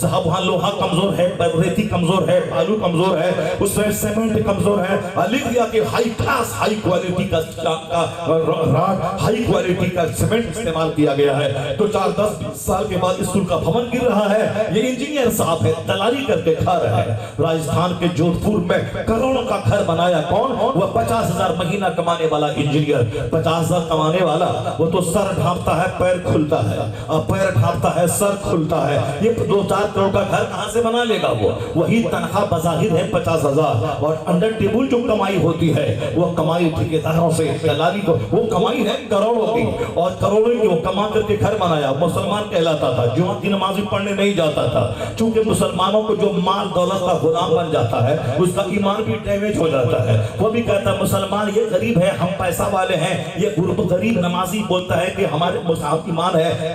صاحب وہاں لوہا کمزور ہے, ریتی کمزور ہے, بالو کمزور ہے, اس میں سیمنٹ کمزور ہے. لکھ دیا کہ ہائی کلاس, ہائی کوالٹی کا راڈ, ہائی کوالٹی کا سیمنٹ استعمال کیا گیا ہے. تو 4-10-20 سال کے بعد اسکول کا بھون گر رہا ہے. یہ انجینئر صاحب ہے, دلالی کر کے کھا رہا ہے. راجستھان کے جودھپور میں کروڑوں کا گھر بنایا کون؟ وہ 50,000 مہینہ کمانے والا انجینئر. 50,000 کمانے والا, وہ تو سر ڈھانپتا ہے پیر کھلتا ہے, اور پیر ڈھانپتا ہے سر کھلتا ہے. یہ 2-4 کروڑ کا گھر کہاں سے بنا لے گا؟ وہ وہی تنخواہ بظاہر ہے 50,000, اور انڈر ٹیبل جو کمائی ہوتی ہے وہ کمائی ٹھیکیداروں سے, دلالی کو, وہ کمائی ہے کروڑوں کی, اور کروڑوں کی وہ کما کر کے گھر بنایا. مسلمان کہلاتا تھا, جمعہ کی نماز پڑھنے نہیں جاتا تھا, چونکہ مسلمانوں کو جو مال دولت کا غلام بن جاتا ہے اس کا ایمان بھی ڈیمیج ہو جاتا ہے. وہ بھی کہتا ہے مسلمان یہ غریب ہے, ہم پیسہ والے ہیں. یہ غریب نمازی بولتا ہے کہ ہمارے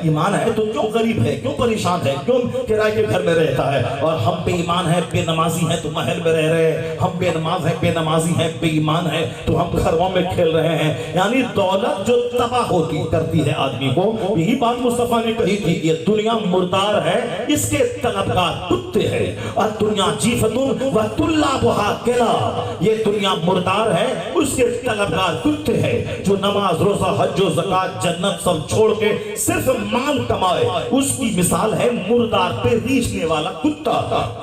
ایمان ہے تو کیوں غریب ہے, کیوں پریشان ہے, کیوں کرائے کے گھر میں رہتا ہے, اور ہم بے ایمان ہیں, بے نمازی ہیں تو محل میں رہ رہے ہیں. ہم بے نماز ہیں, بے نمازی ہیں, بے ایمان ہیں تو ہم گھروں میں کھیل رہے ہیں. یعنی دولت جو تباہ ہوتی کرتی ہے آدمی کو, یہی بات مصطفیٰ نے کہی تھی, یہ دنیا مردار ہے, اس کے طلبگار کتے ہیں, اور دنیا جیفتن و طلابھا کلاب. یہ دنیا مردار ہے, اس کے طلبگار کتے ہیں. جو نماز, روزہ, حج و زکات, جنت سب چھوڑ کے صرف مال کمائے, اس کی مثال ہے مردار پہ ریچھنے والا کتا.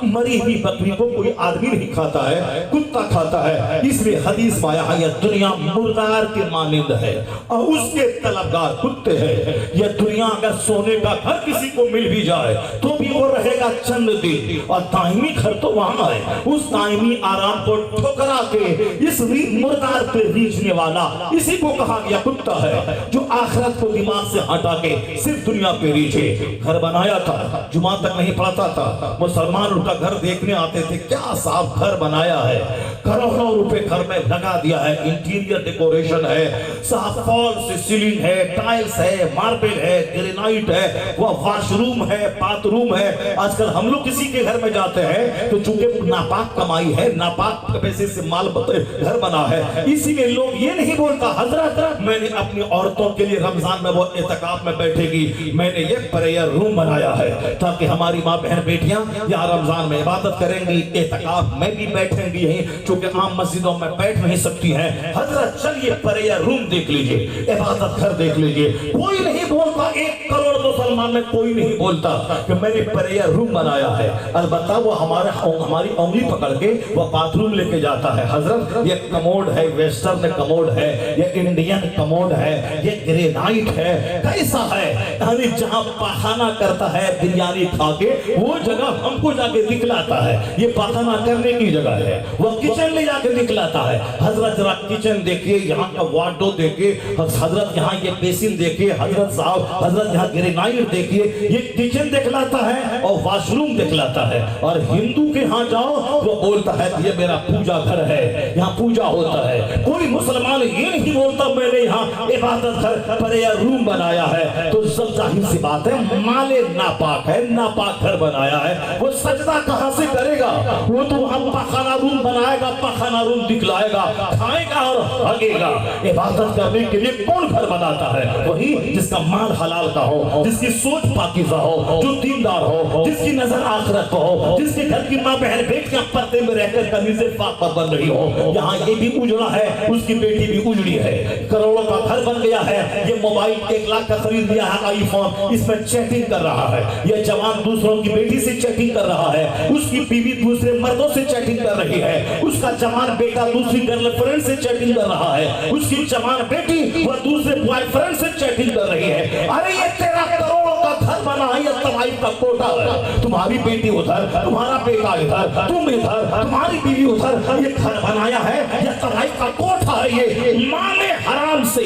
مری ہوئی بکری کو کوئی آدمی نہیں کھاتا ہے, کتا کھاتا ہے. اس لیے حدیث میں آیا یہ دنیا مردار کے مانند ہے اور اس کے طلبگار کتے ہیں. یہ دنیا اگر سونے کا گھر کسی کو مل بھی جائے تو بھی وہ رہے گا چند دن, اور دائمی گھر تو وہاں ہے. اس دائمی آرام کو ٹھکرا کے اس مردار پہ ریچھنے والا, اسی کو کہا گیا کتا ہے, جو آخرت کو دماغ سے ہٹا کے صرف دنیا پہ ریچھے. گھر بنایا تھا, جمعہ تک نہیں پڑھتا تھا, مسلمان ان کا گھر دیکھنے آتے تھے, کیا صاحب گھر بنایا ہے, کروڑوں روپے گھر میں لگا دیا ہے, انٹیریئر ڈیکوریشن ہے, صاحب فال سے سیلنگ ہے, ٹائلز ہے, ماربل ہے, گرینائٹ ہے, وہ واش روم ہے, باتھ روم ہے. آج کل ہم لوگ کسی کے گھر میں جاتے ہیں تو چونکہ ناپاک کمائی ہے, ناپاک پیسے سے مال گھر بنا ہے, اسی لیے لوگ یہ نہیں بولتا حضرت میں نے اپنی عورتوں کے لیے رمضان میں وہ اعتکاف میں بیٹھے گی, میں نے یہ پریئر روم بنایا ہے تاکہ ہماری ماں بہن بیٹیاں یا رمضان میں عبادت کریں گی, اعتکاف میں بھی بیٹھیں گی یہیں, چونکہ عام مسجدوں میں بیٹھ نہیں سکتی ہیں. حضرت چلیے پریئر روم دیکھ لیجئے, عبادت گھر دیکھ لیجئے. کوئی نہیں بولتا, 1 کروڑ مسلمان میں کوئی نہیں بولتا کہ میں نے پریئر روم بنایا ہے. البتہ وہ ہماری انگلی پکڑ کے وہ باتھ روم لے کے جاتا ہے. حضرت یہ کموڈ ہے, ویسٹرن کموڈ ہے, یہ انڈین کموڈ ہے, یہ گرینائٹ ہے, کیسا ہے, یعنی جہاں پاخانہ کرتا ہے بریانی کھا کے وہ جگہ ہم کو جا کے دکھلاتا ہے یہ پاخانہ کرنے کی جگہ ہے, وہ کچن لے جا کے دکھلاتا ہے. حضرت ذرا کچن دیکھیے, یہاں کا وارڈو دیکھیے, حضرت یہاں یہ بیسن دیکھیے, حضرت صاحب حضرت یہاں گرینائٹ دیکھیے. یہ کچن دکھلاتا ہے اور واش روم دکھلاتا ہے. اور ہندو کے ہاں جاؤ وہ بولتا ہے یہ میرا پوجا گھر ہے, یہاں پوجا ہوتا ہے. کوئی مسلمان یہ نہیں بولتا میں نے یہاں عبادت گھر پریئر روم بنایا ہے. تو سب ظاہر سی بات ہے, مال ناپاک ہے, ناپاک گھر بنایا ہے, وہ سجدہ کہاں سے کرے گا؟ وہ تو وہاں پاخانہ روم بنائے گا, پاخانہ روم دکھلائے گا, کھائے گا اور بھاگے گا. عبادت کرنے کے لیے کون گھر بناتا ہے؟ وہی جس کا مال حلال کا ہو, جس کی سوچ پاکیزہ ہو, جو دیندار ہو, جس کی نظر آخرت کو ہو, جس کے گھر کی ماں بہن بیٹیاں پردے میں رہ کر قمیضیں پاک پر بن رہی ہو. یہاں یہ بھی اجڑا ہے, اس کی بیٹی بھی اجڑی ہے, کروڑوں کا گھر بن گیا ہے. یہ موبائل 1 لاکھ کا خرید لیا ہے, آئی فون, اس میں چیٹنگ کر رہا ہے. یہ جوان دوسروں کی بیٹی سے چیٹنگ کر رہا ہے, اس کی بیوی دوسرے مردوں سے چیٹنگ کر رہی ہے, اس کا جوان بیٹا دوسری گرل فرینڈ سے چیٹنگ کر رہا ہے, اس کی جوان بیٹی وہ دوسرے بوائے فرینڈ سے چیٹنگ کر رہی ہے. ارے یہ 13 کروڑوں کا گھر بنا ہے, یہ تمہاری کا کوٹا ہے. تمہاری بیٹی ادھر, تمہارا بیٹا ادھر, تم ادھر, تمہاری بیوی ادھر. یہ گھر بنایا ہے, یہ تمہاری کا کوٹا ہے. یہ مال حرام سے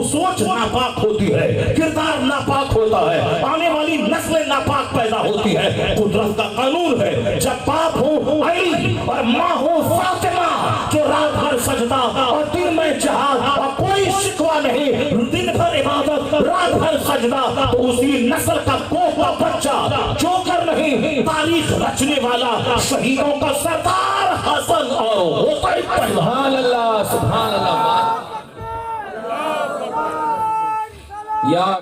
سوچ ناپاک ہوتی ہے, کردار ناپاک ہوتا ہے, آنے والی نسل ناپاک پیدا ہوتی ہے. قدرت کا قانون ہے, جب باپ ہو علی اور ماں ہو فاطمہ, جو رات بھر سجدہ اور دن میں جہاد اور کوئی شکوہ نہیں, دن بھر عبادت رات بھر سجدہ, تو اسی نسل کا کوٹا بچہ جوکر نہیں, تاریخ رچنے والا شہیدوں کا سردار حسن اور حسین. سبحان اللہ, سبحان اللہ. یا